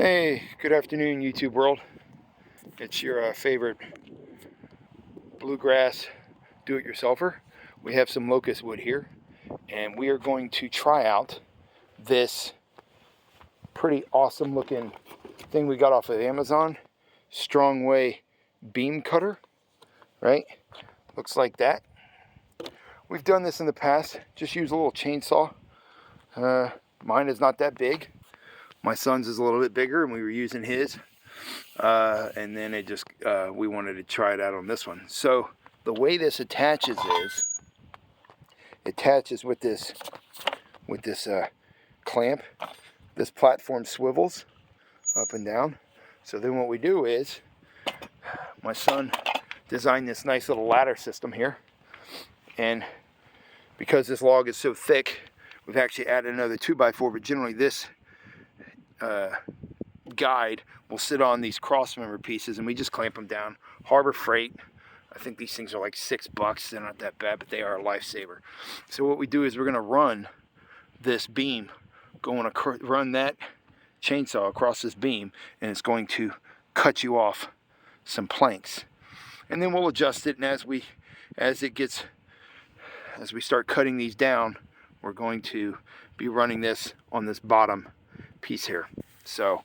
Hey, good afternoon, YouTube world. It's your favorite bluegrass do-it-yourselfer. We have some locust wood here, and we are going to try out this pretty awesome looking thing we got off of Amazon. Strongway beam cutter, right? Looks like that. We've done this in the past. Just use a little chainsaw. Mine is not that big. My son's is a little bit bigger, and we were using his. And then we wanted to try it out on this one. So the way this attaches is, it attaches with this clamp. This platform swivels up and down. So then what we do is, my son designed this nice little ladder system here. And because this log is so thick, we've actually added another 2x4, but generally this guide will sit on these cross member pieces, and we just clamp them down. Harbor Freight. I think these things are like $6. They're not that bad, but they are a lifesaver. So what we do is we're going to run this beam, run that chainsaw across this beam, and it's going to cut you off some planks. And then we'll adjust it, and as we start cutting these down, we're going to be running this on this bottom piece here. So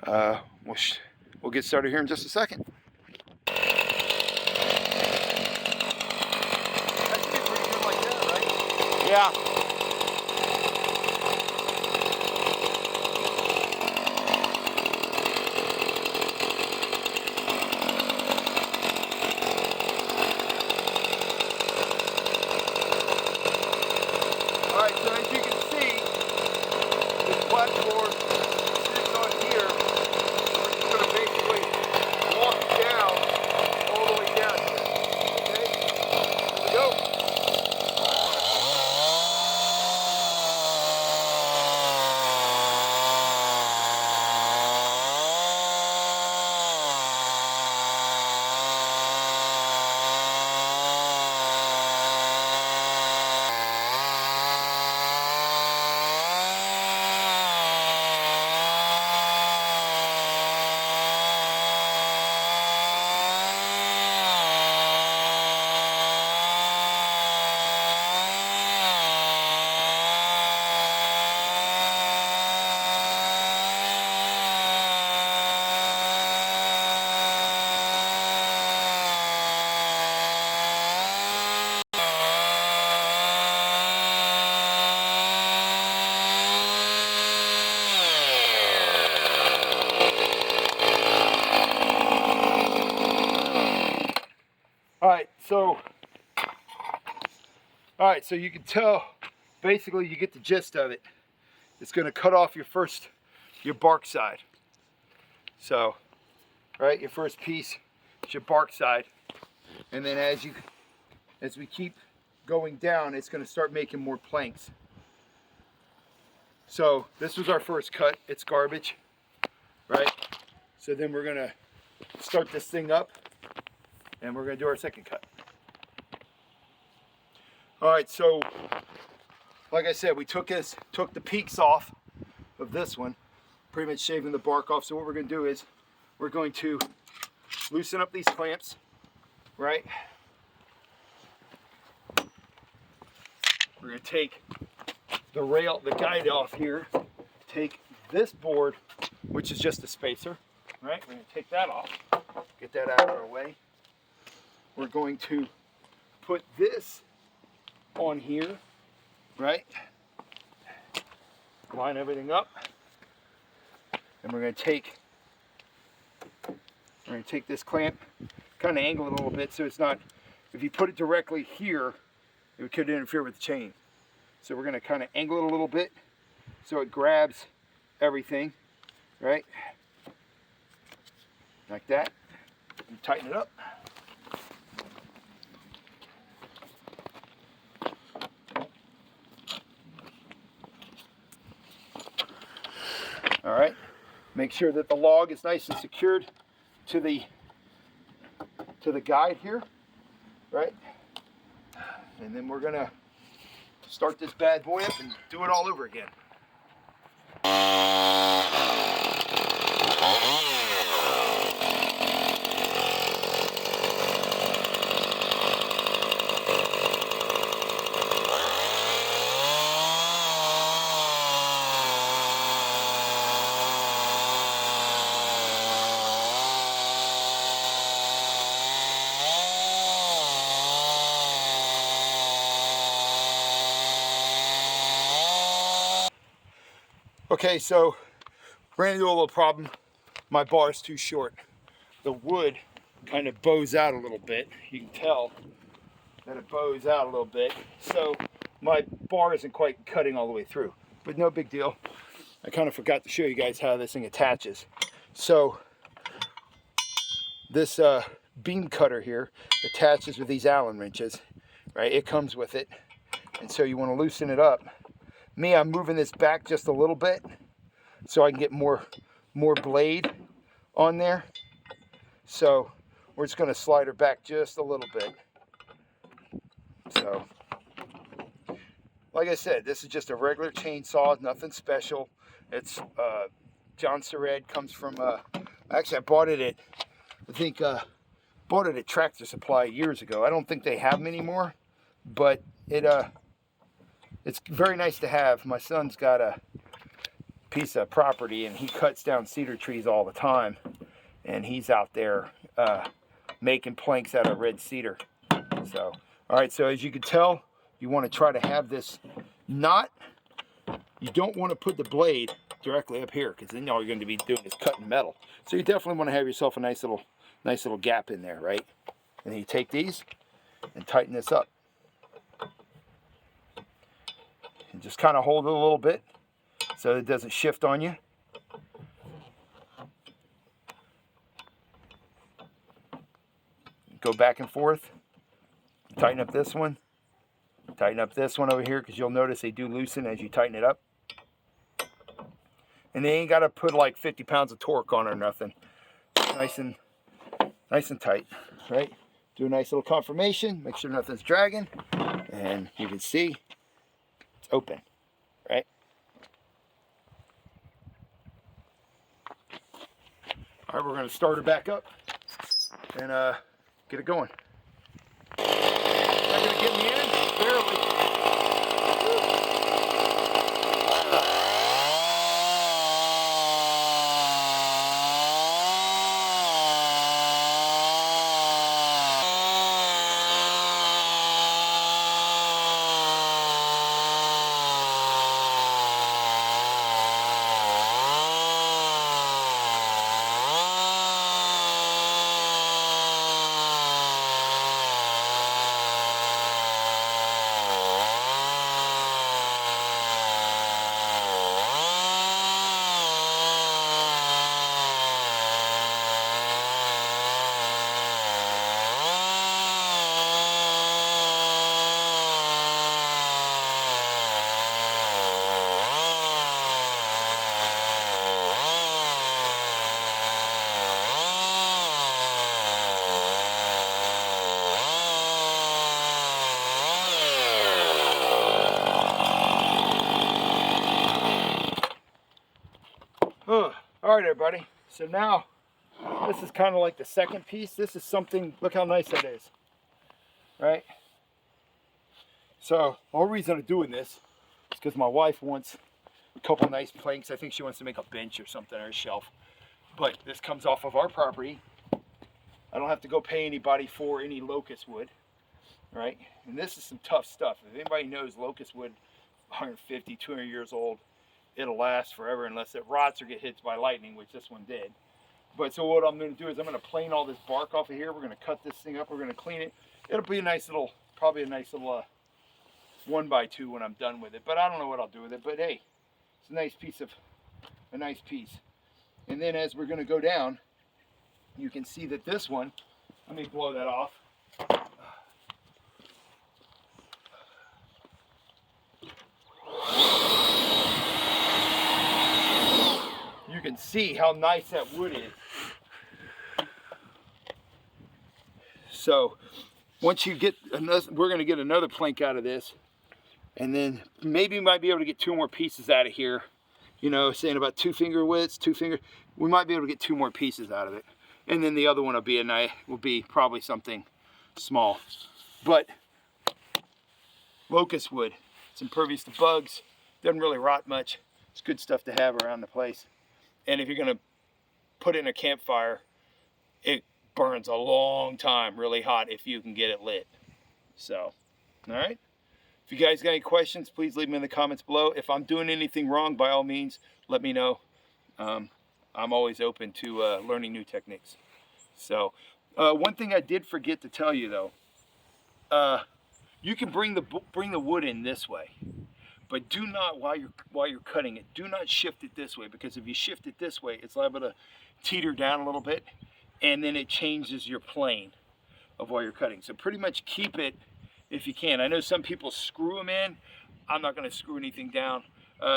we'll get started here in just a second. That should be pretty good like that, right? Yeah. Alright, so as you can see, this platform sits on here. We're just going to basically walk it down all the way down here. Okay? Here we go. Alright, so you can tell, basically you get the gist of it. It's going to cut off your bark side. So, right, your first piece is your bark side. And then as we keep going down, it's going to start making more planks. So this was our first cut. It's garbage, right? So then we're going to start this thing up, and we're going to do our second cut. Alright, so like I said, we took the peaks off of this one, pretty much shaving the bark off. So what we're going to do is we're going to loosen up these clamps, right? We're going to take the guide off here, take this board, which is just a spacer, right? We're going to take that off, get that out of our way. We're going to put this on here, right? Line everything up, and we're going to take this clamp, kind of angle it a little bit so it's not, if you put it directly here, it could interfere with the chain. So we're going to kind of angle it a little bit so it grabs everything, right? Like that. And tighten it up. All right, make sure that the log is nice and secured to the guide here, right? And then we're gonna start this bad boy up and do it all over again. Okay, so ran into a little problem. My bar is too short. The wood kind of bows out a little bit. You can tell that it bows out a little bit. So my bar isn't quite cutting all the way through, but no big deal. I kind of forgot to show you guys how this thing attaches. So this beam cutter here attaches with these Allen wrenches, right? It comes with it. And so you want to loosen it up. Me, I'm moving this back just a little bit so I can get more blade on there. So we're just going to slide her back just a little bit. So, like I said, this is just a regular chainsaw, nothing special. It's John Sered, comes from, actually I bought it at, bought it at Tractor Supply years ago. I don't think they have them anymore, but it's very nice to have. My son's got a piece of property and he cuts down cedar trees all the time, and he's out there making planks out of red cedar. So, all right, so as you can tell, you want to try to have this knot. You don't want to put the blade directly up here, because then all you're going to be doing is cutting metal. So you definitely want to have yourself a nice little gap in there, right? And then you take these and tighten this up. And just kind of hold it a little bit so it doesn't shift on you. Go back and forth. Tighten up this one. Tighten up this one over here, because you'll notice they do loosen as you tighten it up. And they ain't got to put like 50 pounds of torque on it or nothing. Nice and tight, right? Do a nice little confirmation. Make sure nothing's dragging. And you can see it's open, right? All right, we're going to start her back up and get it going. Not going to get me in? Barely. All right, everybody. So now, this is kind of like the second piece. This is something, look how nice that is, right? So, the whole reason I'm doing this is because my wife wants a couple nice planks. I think she wants to make a bench or something, or a shelf. But this comes off of our property. I don't have to go pay anybody for any locust wood, right? And this is some tough stuff. If anybody knows locust wood, 150, 200 years old, it'll last forever unless it rots or get hit by lightning, which this one did. But so what I'm going to do is I'm going to plane all this bark off of here. We're going to cut this thing up. We're going to clean it. It'll be a nice little, probably a nice little 1x2 when I'm done with it. But I don't know what I'll do with it. But hey, it's a nice piece. And then as we're going to go down, you can see that this one, let me blow that off. You can see how nice that wood is. So once you get another, we're going to get another plank out of this, and then maybe we might be able to get 2 more pieces out of here. You know, saying about 2 finger widths, 2 finger, we might be able to get 2 more pieces out of it. And then the other one will be probably something small. But locust wood, it's impervious to bugs, doesn't really rot much. It's good stuff to have around the place. And if you're going to put it in a campfire, it burns a long time, really hot, if you can get it lit. So, all right. If you guys got any questions, please leave them in the comments below. If I'm doing anything wrong, by all means, let me know. I'm always open to learning new techniques. So, one thing I did forget to tell you though, you can bring the wood in this way, but do not, while you're cutting it, do not shift it this way, because if you shift it this way, it's liable to teeter down a little bit, and then it changes your plane of while you're cutting. So pretty much keep it if you can. I know some people screw them in. I'm not going to screw anything down.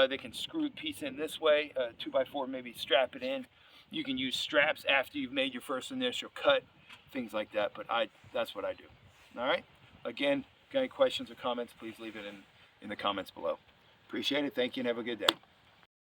They can screw the piece in this way, 2x4, maybe strap it in. You can use straps after you've made your first initial cut, things like that, but that's what I do. All right? Again, got any questions or comments, please leave it in the comments below. Appreciate it. Thank you, and have a good day.